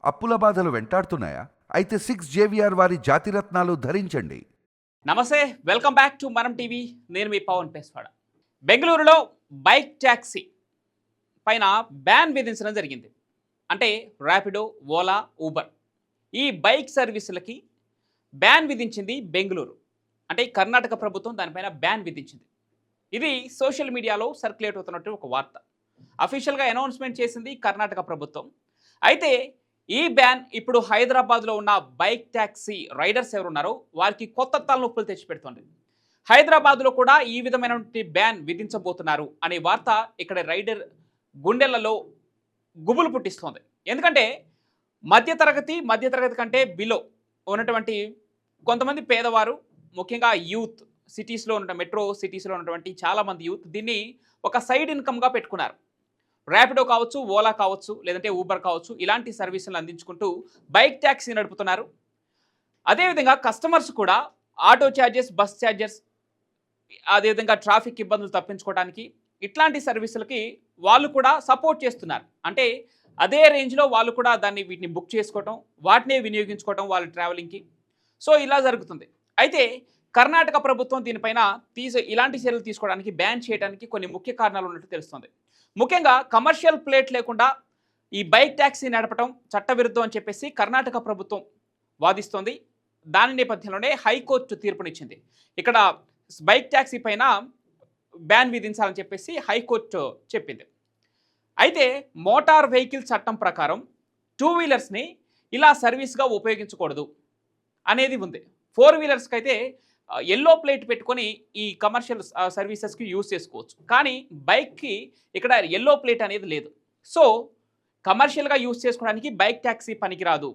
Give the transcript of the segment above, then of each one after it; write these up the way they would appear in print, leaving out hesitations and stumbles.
అప్పుల బాధలు వెంటాడుతున్నాయా? అయితే 6 JVR వారి జాతిరత్నాలు ధరించండి. నమస్తే, వెల్కమ్ బ్యాక్ టు మనం టీవీ. నేను మీ పవన్ పేస్వాడ. బెంగళూరులో బైక్ ట్యాక్సీ పైన బ్యాన్ విధించడం జరిగింది. అంటే ర్యాపిడో, ఓలా, ఊబర్ ఈ బైక్ సర్వీసులకి బ్యాన్ విధించింది బెంగళూరు. అంటే కర్ణాటక ప్రభుత్వం దానిపైన బ్యాన్ విధించింది. ఇది సోషల్ మీడియాలో సర్క్యులేట్ అవుతున్నట్టు ఒక వార్త. అఫీషియల్గా అనౌన్స్మెంట్ చేసింది కర్ణాటక ప్రభుత్వం. అయితే ఈ బ్యాన్ ఇప్పుడు హైదరాబాద్లో ఉన్న బైక్ ట్యాక్సీ రైడర్స్ ఎవరున్నారో వారికి కొత్త తలనొప్పులు తెచ్చిపెడుతుంది. హైదరాబాద్లో కూడా ఈ విధమైనటువంటి బ్యాన్ విధించబోతున్నారు అనే వార్త ఇక్కడ రైడర్ గుండెలలో గుబులు పుట్టిస్తోంది. ఎందుకంటే మధ్యతరగతి కంటే బిలో ఉన్నటువంటి కొంతమంది పేదవారు, ముఖ్యంగా యూత్, సిటీస్లో ఉన్న మెట్రో సిటీస్లో ఉన్నటువంటి చాలామంది యూత్ దీన్ని ఒక సైడ్ ఇన్కమ్గా పెట్టుకున్నారు. ర్యాపిడో కావచ్చు, ఓలా కావచ్చు, లేదంటే ఊబర్ కావచ్చు, ఇలాంటి సర్వీసులను అందించుకుంటూ బైక్ ట్యాక్సీ నడుపుతున్నారు. అదేవిధంగా కస్టమర్స్ కూడా ఆటో ఛార్జెస్, బస్ ఛార్జెస్, అదేవిధంగా ట్రాఫిక్ ఇబ్బందులు తప్పించుకోవడానికి ఇట్లాంటి సర్వీసులకి వాళ్ళు కూడా సపోర్ట్ చేస్తున్నారు. అంటే అదే రేంజ్లో వాళ్ళు కూడా వీటిని బుక్ చేసుకోవటం, వాటినే వినియోగించుకోవటం వాళ్ళ ట్రావెలింగ్కి. సో ఇలా జరుగుతుంది. అయితే కర్ణాటక ప్రభుత్వం దీనిపైన ఇలాంటి చర్యలు తీసుకోవడానికి, బ్యాన్ చేయడానికి కొన్ని ముఖ్య కారణాలు ఉన్నట్టు తెలుస్తుంది. ముఖ్యంగా కమర్షియల్ ప్లేట్ లేకుండా ఈ బైక్ ట్యాక్సీ నడపడం చట్టవిరుద్ధం అని చెప్పేసి కర్ణాటక ప్రభుత్వం వాదిస్తోంది. దాని నేపథ్యంలోనే హైకోర్టు తీర్పునిచ్చింది. ఇక్కడ బైక్ ట్యాక్సీ పైన బ్యాన్ విధించాలని చెప్పేసి హైకోర్టు చెప్పింది. అయితే మోటార్ వెహికల్ చట్టం ప్రకారం 2 వీలర్స్ని ఇలా సర్వీస్గా ఉపయోగించకూడదు అనేది ఉంది. 4 వీలర్స్కి అయితే ఎల్లో ప్లేట్ పెట్టుకొని ఈ కమర్షియల్ సర్వీసెస్కి యూజ్ చేసుకోవచ్చు. కానీ బైక్కి ఇక్కడ ఎల్లో ప్లేట్ అనేది లేదు. సో కమర్షియల్గా యూజ్ చేసుకోవడానికి బైక్ ట్యాక్సీ పనికిరాదు,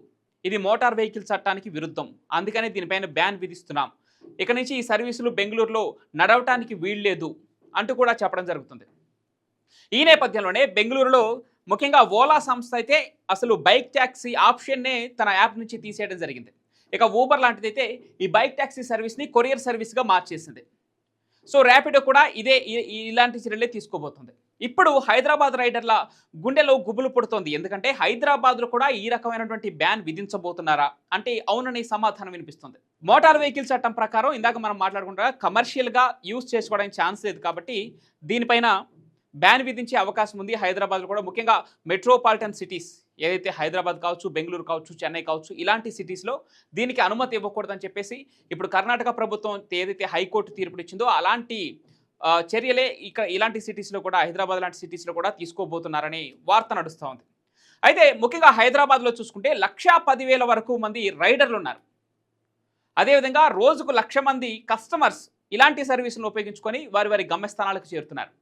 ఇది మోటార్ వెహికల్ చట్టానికి విరుద్ధం, అందుకనే దీనిపైన బ్యాన్ విధిస్తున్నాం, ఇక నుంచి ఈ సర్వీసులు బెంగళూరులో నడవటానికి వీల్లేదు అంటూ కూడా చెప్పడం జరుగుతుంది. ఈ నేపథ్యంలోనే బెంగళూరులో ముఖ్యంగా ఓలా సంస్థ అయితే అసలు బైక్ ట్యాక్సీ ఆప్షన్నే తన యాప్ నుంచి తీసేయడం జరిగింది. ఇక ఊబర్ లాంటిదైతే ఈ బైక్ ట్యాక్సీ సర్వీస్ని కొరియర్ సర్వీస్గా మార్చేసింది. సో ర్యాపిడో కూడా ఇలాంటి చర్యలే తీసుకోబోతుంది. ఇప్పుడు హైదరాబాద్ రైడర్ల గుండెలో గుబులు పుడుతోంది. ఎందుకంటే హైదరాబాద్లో కూడా ఈ రకమైనటువంటి బ్యాన్ విధించబోతున్నారా అంటే అవుననే సమాధానం వినిపిస్తుంది. మోటార్ వెహికల్ చట్టం ప్రకారం ఇందాక మనం మాట్లాడుకుంటా కమర్షియల్గా యూజ్ చేసుకోవడానికి ఛాన్స్ లేదు కాబట్టి దీనిపైన బ్యాన్ విధించే అవకాశం ఉంది. హైదరాబాద్లో కూడా ముఖ్యంగా మెట్రోపాలిటన్ సిటీస్ ఏదైతే హైదరాబాద్ కావచ్చు, బెంగళూరు కావచ్చు, చెన్నై కావచ్చు, ఇలాంటి సిటీస్లో దీనికి అనుమతి ఇవ్వకూడదని చెప్పేసి ఇప్పుడు కర్ణాటక ప్రభుత్వం ఏదైతే హైకోర్టు తీర్పునిచ్చిందో అలాంటి చర్యలే ఇలాంటి సిటీస్లో కూడా, హైదరాబాద్ లాంటి సిటీస్లో కూడా తీసుకోబోతున్నారని వార్త నడుస్తూ ఉంది. అయితే ముఖ్యంగా హైదరాబాద్లో చూసుకుంటే 1,10,000 వరకు మంది రైడర్లు ఉన్నారు. అదేవిధంగా రోజుకు 1,00,000 మంది కస్టమర్స్ ఇలాంటి సర్వీసులను ఉపయోగించుకొని వారి గమ్యస్థానాలకు చేరుతున్నారు.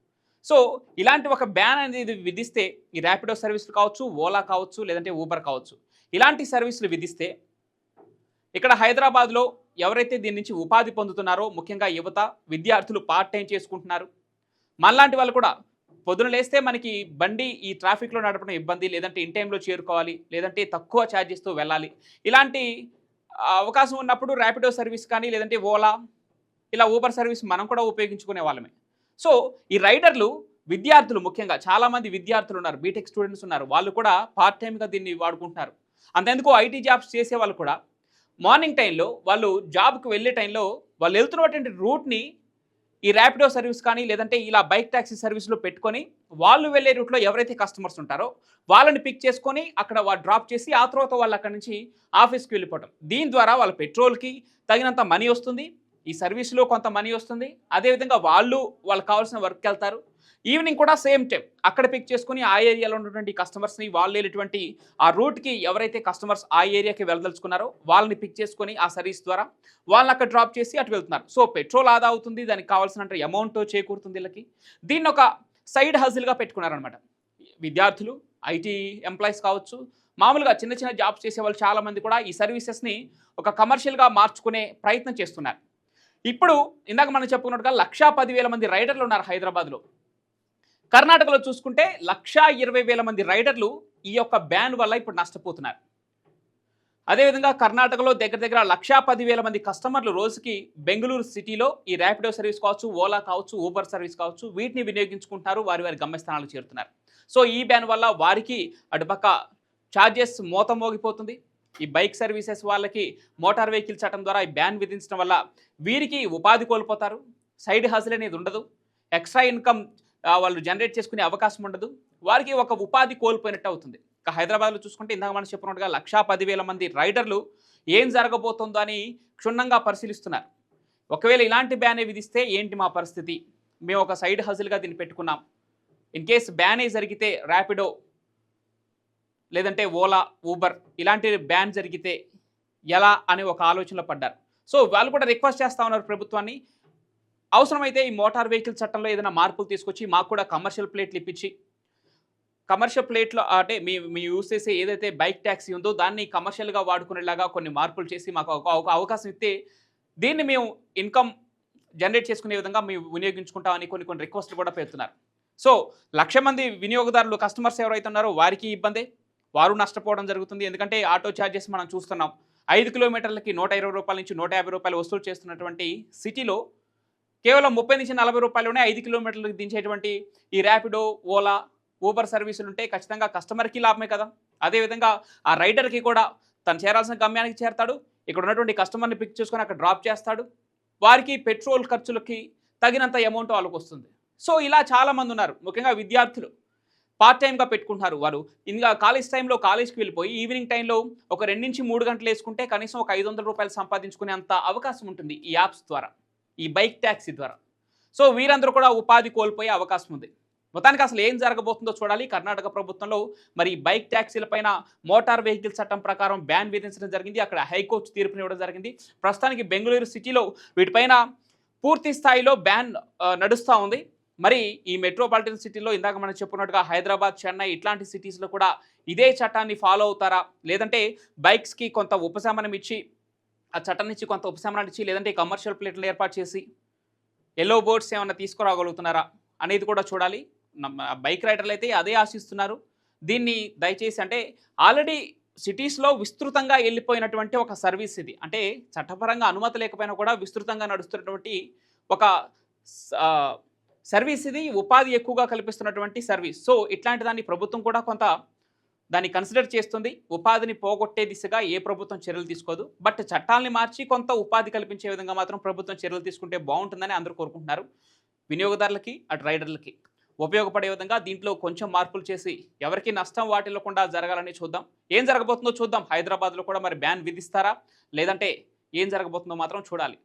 సో ఇలాంటి ఒక బ్యాన్ అనేది విధిస్తే ఈ ర్యాపిడో సర్వీసులు కావచ్చు, ఓలా కావచ్చు, లేదంటే ఊబర్ కావచ్చు, ఇలాంటి సర్వీసులు విధిస్తే ఇక్కడ హైదరాబాద్లో ఎవరైతే దీని నుంచి ఉపాధి పొందుతున్నారో, ముఖ్యంగా యువత, విద్యార్థులు పార్ట్ టైం చేసుకుంటున్నారు, మనలాంటి వాళ్ళు కూడా పొద్దున లేస్తే మనకి బండి ఈ ట్రాఫిక్లో నడపడం ఇబ్బంది, లేదంటే ఇన్ టైంలో చేరుకోవాలి, లేదంటే తక్కువ ఛార్జెస్తో వెళ్ళాలి, ఇలాంటి అవకాశం ఉన్నప్పుడు ర్యాపిడో సర్వీస్ కానీ లేదంటే ఓలా, ఇలా ఊబర్ సర్వీస్ మనం కూడా ఉపయోగించుకునే వాళ్ళమే. సో ఈ రైడర్లు, విద్యార్థులు, ముఖ్యంగా చాలామంది విద్యార్థులు ఉన్నారు, బీటెక్ స్టూడెంట్స్ ఉన్నారు, వాళ్ళు కూడా పార్ట్ టైంగా దీన్ని వాడుకుంటున్నారు. అంతెందుకు ఐటీ జాబ్స్ చేసే వాళ్ళు కూడా మార్నింగ్ టైంలో వాళ్ళు జాబ్కి వెళ్ళే టైంలో వాళ్ళు వెళ్తున్నటువంటి రూట్ని ఈ ర్యాపిడో సర్వీస్ కానీ లేదంటే ఇలా బైక్ ట్యాక్సీ సర్వీస్లో పెట్టుకొని వాళ్ళు వెళ్ళే రూట్లో ఎవరైతే కస్టమర్స్ ఉంటారో వాళ్ళని పిక్ చేసుకొని అక్కడ వాళ్ళు డ్రాప్ చేసి ఆ తర్వాత వాళ్ళు అక్కడి నుంచి ఆఫీస్కి వెళ్ళిపోవటం. దీని ద్వారా వాళ్ళ పెట్రోల్కి తగినంత మనీ వస్తుంది, ఈ సర్వీస్లో కొంత మనీ వస్తుంది, అదేవిధంగా వాళ్ళకి కావాల్సిన వర్క్కి వెళ్తారు. ఈవినింగ్ కూడా సేమ్ టైం అక్కడ పిక్ చేసుకుని ఆ ఏరియాలో ఉన్నటువంటి కస్టమర్స్ని, వాళ్ళు వెళ్ళేటువంటి ఆ రూట్కి ఎవరైతే కస్టమర్స్ ఆ ఏరియాకి వెళ్ళదలుచుకున్నారో వాళ్ళని పిక్ చేసుకొని ఆ సర్వీస్ ద్వారా వాళ్ళని అక్కడ డ్రాప్ చేసి అటు వెళ్తున్నారు. సో పెట్రోల్ ఆదా అవుతుంది, దానికి కావాల్సిన అమౌంట్ చేకూరుతుంది వీళ్ళకి. దీన్ని ఒక సైడ్ హజిల్గా పెట్టుకున్నారనమాట. విద్యార్థులు, ఐటీ ఎంప్లాయీస్ కావచ్చు, మామూలుగా చిన్న చిన్న జాబ్స్ చేసే వాళ్ళు చాలామంది కూడా ఈ సర్వీసెస్ని ఒక కమర్షియల్గా మార్చుకునే ప్రయత్నం చేస్తున్నారు. ఇప్పుడు ఇందాక మనం చెప్పుకున్నట్టుగా 1,10,000 మంది రైడర్లు ఉన్నారు హైదరాబాద్లో. కర్ణాటకలో చూసుకుంటే 1,20,000 మంది రైడర్లు ఈ యొక్క బ్యాన్ వల్ల ఇప్పుడు నష్టపోతున్నారు. అదేవిధంగా కర్ణాటకలో దగ్గర 1,10,000 మంది కస్టమర్లు రోజుకి బెంగళూరు సిటీలో ఈ ర్యాపిడో సర్వీస్ కావచ్చు, ఓలా కావచ్చు, ఊబర్ సర్వీస్ కావచ్చు, వీటిని వినియోగించుకుంటారు, వారి గమ్యస్థానాలకు చేరుతున్నారు. సో ఈ బ్యాన్ వల్ల వారికి అటుపక్క ఛార్జెస్ మోత మోగిపోతుంది. ఈ బైక్ సర్వీసెస్ వాళ్ళకి మోటార్ వెహికల్ చట్టం ద్వారా ఈ బ్యాన్ విధించడం వల్ల వీరికి ఉపాధి కోల్పోతారు. సైడ్ హజిల్ అనేది ఉండదు. ఎక్స్ట్రా ఇన్కమ్ వాళ్ళు జనరేట్ చేసుకునే అవకాశం ఉండదు. వారికి ఒక ఉపాధి కోల్పోయినట్టు అవుతుంది. ఇక హైదరాబాద్లో చూసుకుంటే ఇందాక మనం చెప్పినట్టుగా 1,10,000 మంది రైడర్లు ఏం జరగబోతుందో అని క్షుణ్ణంగా పరిశీలిస్తున్నారు. ఒకవేళ ఇలాంటి బ్యానే విధిస్తే ఏంటి మా పరిస్థితి? మేము ఒక సైడ్ హజిల్గా దీన్ని పెట్టుకున్నాం. ఇన్ కేస్ బ్యానే జరిగితే ర్యాపిడో లేదంటే ఓలా, ఊబర్ ఇలాంటి బ్యాన్ జరిగితే ఎలా అని ఒక ఆలోచనలో పడ్డారు. సో వాళ్ళు కూడా రిక్వెస్ట్ చేస్తూ ఉన్నారు ప్రభుత్వాన్ని, అవసరమైతే ఈ మోటార్ వెహికల్ చట్టంలో ఏదైనా మార్పులు తీసుకొచ్చి మాకు కూడా కమర్షియల్ ప్లేట్లు ఇప్పించి, కమర్షియల్ ప్లేట్లో అంటే మీ యూస్ చేసే ఏదైతే బైక్ ట్యాక్సీ ఉందో దాన్ని కమర్షియల్గా వాడుకునేలాగా కొన్ని మార్పులు చేసి మాకు ఒక అవకాశం ఇస్తే దీన్ని మేము ఇన్కమ్ జనరేట్ చేసుకునే విధంగా మేము వినియోగించుకుంటామని కొన్ని రిక్వెస్ట్లు కూడా పెడుతున్నారు. సో 1,00,000 మంది వినియోగదారులు కస్టమర్స్ ఎవరైతే ఉన్నారో వారికి ఇబ్బందే, వారు నష్టపోవడం జరుగుతుంది. ఎందుకంటే ఆటో ఛార్జెస్ మనం చూస్తున్నాం. 5 కిలోమీటర్లకి రూ. 120 నుంచి రూ. 150 వసూలు చేస్తున్నటువంటి సిటీలో కేవలం 30 నుంచి 40 రూపాయలునే 5 కిలోమీటర్లకు దించేటువంటి ఈ ర్యాపిడో, ఓలా, ఊబర్ సర్వీసులు ఉంటే ఖచ్చితంగా కస్టమర్కి లాభమే కదా. అదేవిధంగా ఆ రైడర్కి కూడా తను చేరాల్సిన గమ్యానికి చేరతాడు. ఇక్కడ ఉన్నటువంటి కస్టమర్ని పిక్ చేసుకొని అక్కడ డ్రాప్ చేస్తాడు. వారికి పెట్రోల్ ఖర్చులకి తగినంత అమౌంట్ వాళ్ళకి వస్తుంది. సో ఇలా చాలామంది ఉన్నారు. ముఖ్యంగా విద్యార్థులు పార్ట్ టైమ్గా పెట్టుకుంటున్నారు. వారు ఇంకా కాలేజ్ టైంలో కాలేజ్కి వెళ్ళిపోయి ఈవినింగ్ టైంలో ఒక 2 నుంచి 3 గంటలు వేసుకుంటే కనీసం ఒక 500 రూపాయలు సంపాదించుకునే అంత అవకాశం ఉంటుంది ఈ యాప్స్ ద్వారా, ఈ బైక్ ట్యాక్సీ ద్వారా. సో వీరందరూ కూడా ఉపాధి కోల్పోయే అవకాశం ఉంది. మొత్తానికి అసలు ఏం జరగబోతుందో చూడాలి. కర్ణాటక ప్రభుత్వంలో మరి బైక్ ట్యాక్సీలపైన మోటార్ వెహికల్ చట్టం ప్రకారం బ్యాన్ విధించడం జరిగింది. అక్కడ హైకోర్టు తీర్పునివ్వడం జరిగింది. ప్రస్తుతానికి బెంగళూరు సిటీలో వీటిపైన పూర్తి స్థాయిలో బ్యాన్ నడుస్తూ ఉంది. మరి ఈ మెట్రోపాలిటన్ సిటీలో ఇందాక మనం చెప్పుకున్నట్టుగా హైదరాబాద్, చెన్నై ఇట్లాంటి సిటీస్లో కూడా ఇదే చట్టాన్ని ఫాలో అవుతారా, లేదంటే బైక్స్కి కొంత ఉపశమనం ఇచ్చి ఆ చట్టం నుంచి కొంత ఉపశమనాన్ని ఇచ్చి లేదంటే కమర్షియల్ ప్లేట్లను ఏర్పాటు చేసి ఎల్లో బోర్డ్స్ ఏమైనా తీసుకురాగలుగుతున్నారా అనేది కూడా చూడాలి. బైక్ రైడర్లు అయితే అదే ఆశిస్తున్నారు. దీన్ని దయచేసి అంటే ఆల్రెడీ సిటీస్లో విస్తృతంగా వెళ్ళిపోయినటువంటి ఒక సర్వీస్ ఇది. అంటే చట్టపరంగా అనుమతి లేకపోయినా కూడా విస్తృతంగా నడుస్తున్నటువంటి ఒక సర్వీస్ ఇది. ఉపాధి ఎక్కువగా కల్పిస్తున్నటువంటి సర్వీస్. సో ఇట్లాంటి దాన్ని ప్రభుత్వం కూడా కొంత దాన్ని కన్సిడర్ చేస్తుంది. ఉపాధిని పోగొట్టే దిశగా ఏ ప్రభుత్వం చర్యలు తీసుకోదు. బట్ చట్టాలని మార్చి కొంత ఉపాధి కల్పించే విధంగా మాత్రం ప్రభుత్వం చర్యలు తీసుకుంటే బాగుంటుందని అందరూ కోరుకుంటున్నారు. వినియోగదారులకి, అటు రైడర్లకి ఉపయోగపడే విధంగా దీంట్లో కొంచెం మార్పులు చేసి ఎవరికి నష్టం వాటిల్లకుండా జరగాలని చూద్దాం. ఏం జరగబోతుందో చూద్దాం. హైదరాబాద్లో కూడా మరి బ్యాన్ విధిస్తారా, లేదంటే ఏం జరగబోతుందో మాత్రం చూడాలి.